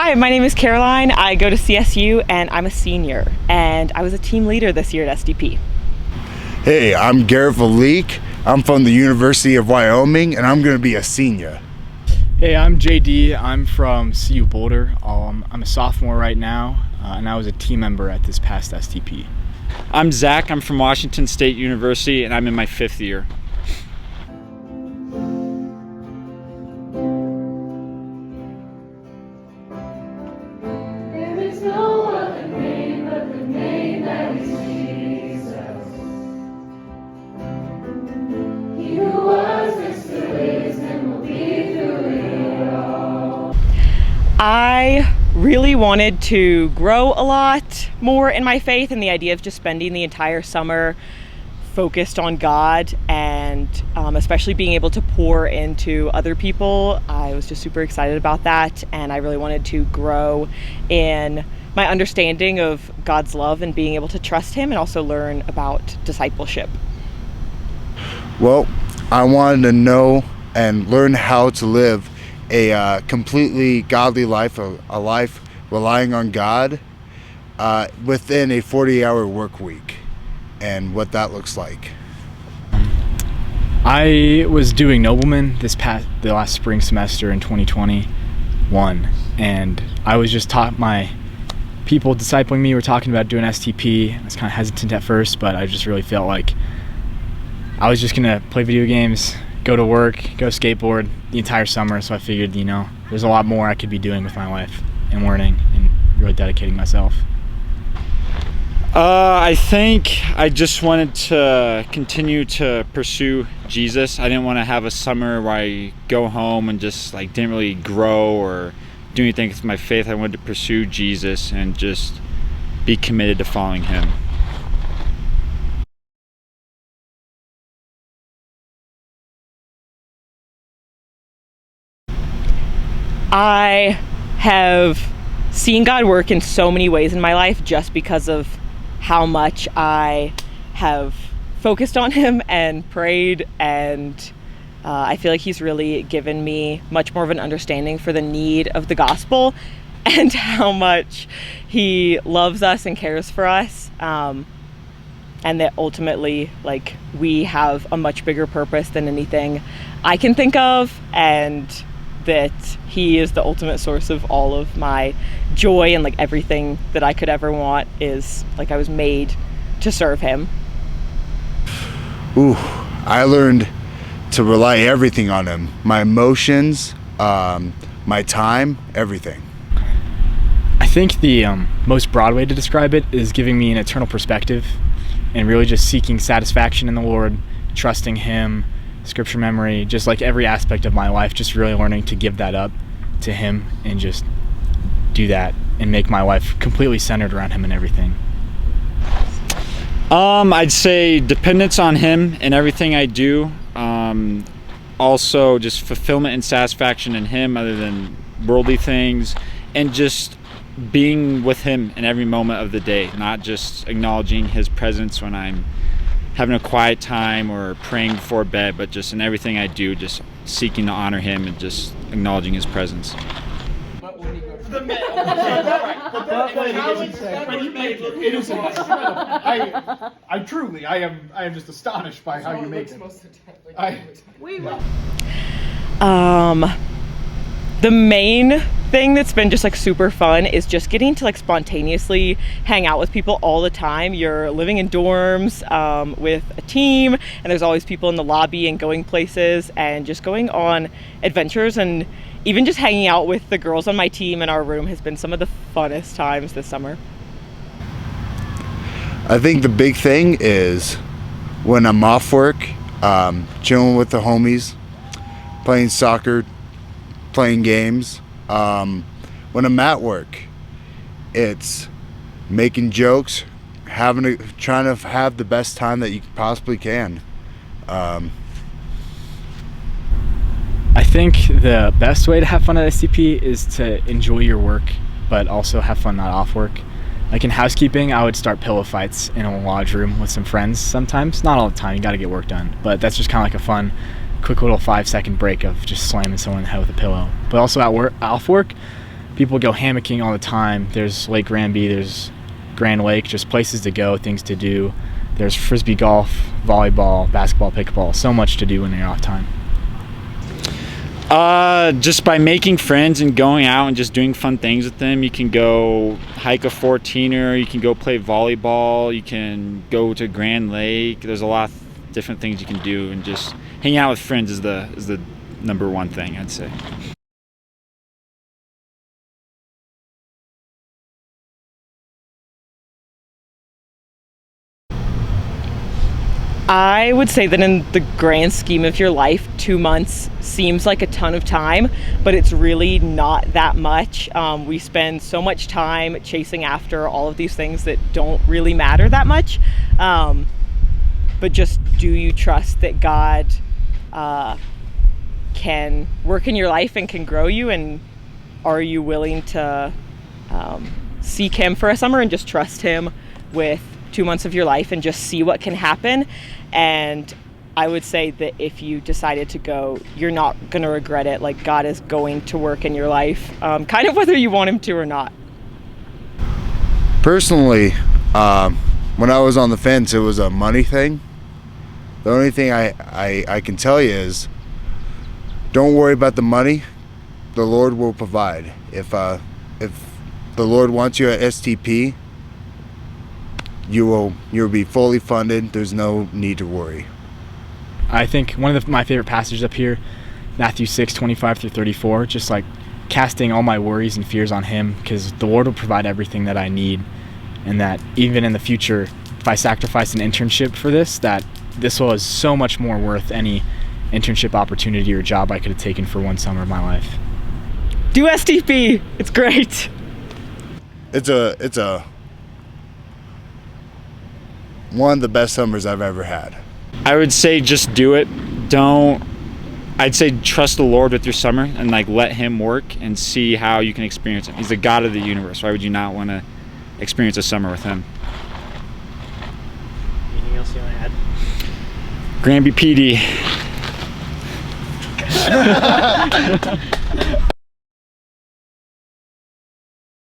Hi, my name is Caroline. I go to CSU and I'm a senior, and I was a team leader this year at STP. Hey, I'm Garrett Valik. I'm from the University of Wyoming, and I'm going to be a senior. Hey, I'm JD. I'm from CU Boulder. I'm a sophomore right now, and I was a team member at this past STP. I'm Zach. I'm from Washington State University, and I'm in my 5th year. There is no other name but the name that is Jesus. He who was and still is and will be through it all. I really wanted to grow a lot more in my faith, and the idea of just spending the entire summer focused on God and especially being able to pour into other people. I was just super excited about that, and I really wanted to grow in my understanding of God's love and being able to trust Him, and also learn about discipleship. Well, I wanted to know and learn how to live a completely godly life, a life relying on God within a 40-hour work week, and what that looks like. I was doing Nobleman the last spring semester in 2021, and I was just taught my people discipling me were talking about doing STP. I was kind of hesitant at first, but I just really felt like I was just gonna play video games, go to work, go skateboard the entire summer. So I figured, there's a lot more I could be doing with my life and learning and really dedicating myself. I think I just wanted to continue to pursue Jesus. I didn't want to have a summer where I go home and just didn't really grow or do anything with my faith. I wanted to pursue Jesus and just be committed to following Him. I have seen God work in so many ways in my life just because of how much I have focused on Him and prayed, and I feel like He's really given me much more of an understanding for the need of the gospel and how much He loves us and cares for us, and that ultimately we have a much bigger purpose than anything I can think of, and that He is the ultimate source of all of my joy, and everything that I could ever want is I was made to serve Him. Ooh, I learned to rely everything on Him. My emotions, my time, everything. I think the most broad way to describe it is giving me an eternal perspective and really just seeking satisfaction in the Lord, trusting Him, scripture memory, just every aspect of my life, just really learning to give that up to Him and just do that and make my life completely centered around Him and everything. I'd say dependence on Him in everything I do. Also just fulfillment and satisfaction in Him other than worldly things, and just being with Him in every moment of the day, not just acknowledging His presence when I'm having a quiet time or praying before bed, but just in everything I do, just seeking to honor Him and just acknowledging His presence. I am just astonished by how you make it. The main thing that's been just super fun is just getting to spontaneously hang out with people all the time. You're living in dorms with a team, and there's always people in the lobby and going places and just going on adventures, and even just hanging out with the girls on my team in our room has been some of the funnest times this summer. I think the big thing is when I'm off work, chilling with the homies, playing soccer, playing games. When I'm at work, it's making jokes, trying to have the best time that you possibly can. I think the best way to have fun at STP is to enjoy your work, but also have fun not off work. In housekeeping, I would start pillow fights in a lodge room with some friends sometimes. Not all the time, you gotta get work done, but that's just kind of a fun, quick little 5-second break of just slamming someone in the head with a pillow. But also off work, people go hammocking all the time. There's Lake Granby, there's Grand Lake, just places to go, things to do. There's frisbee golf, volleyball, basketball, pickleball, so much to do when you're off time. Just by making friends and going out and just doing fun things with them. You can go hike a 14er, you can go play volleyball, you can go to Grand Lake. There's a lot of different things you can do, and just hanging out with friends is the number one thing, I'd say. I would say that in the grand scheme of your life, 2 months seems like a ton of time, but it's really not that much. We spend so much time chasing after all of these things that don't really matter that much. But just, do you trust that God can work in your life and can grow you? And are you willing to seek Him for a summer and just trust Him with 2 months of your life and just see what can happen? And I would say that if you decided to go, you're not going to regret it. Like, God is going to work in your life, kind of whether you want Him to or not. Personally, when I was on the fence, it was a money thing. The only thing I can tell you is, don't worry about the money. The Lord will provide. If the Lord wants you at STP, you'll be fully funded. There's no need to worry. I think one of my favorite passages up here, Matthew 6:25-34, just like casting all my worries and fears on Him, because the Lord will provide everything that I need, and that even in the future, if I sacrifice an internship for this, that this was so much more worth any internship opportunity or job I could have taken for one summer of my life. Do STP. It's great. It's a one of the best summers I've ever had. I would say just do it. I'd say trust the Lord with your summer and like let Him work and see how you can experience Him. He's the God of the universe. Why would you not want to experience a summer with Him? Anything else you want to add? Granby PD.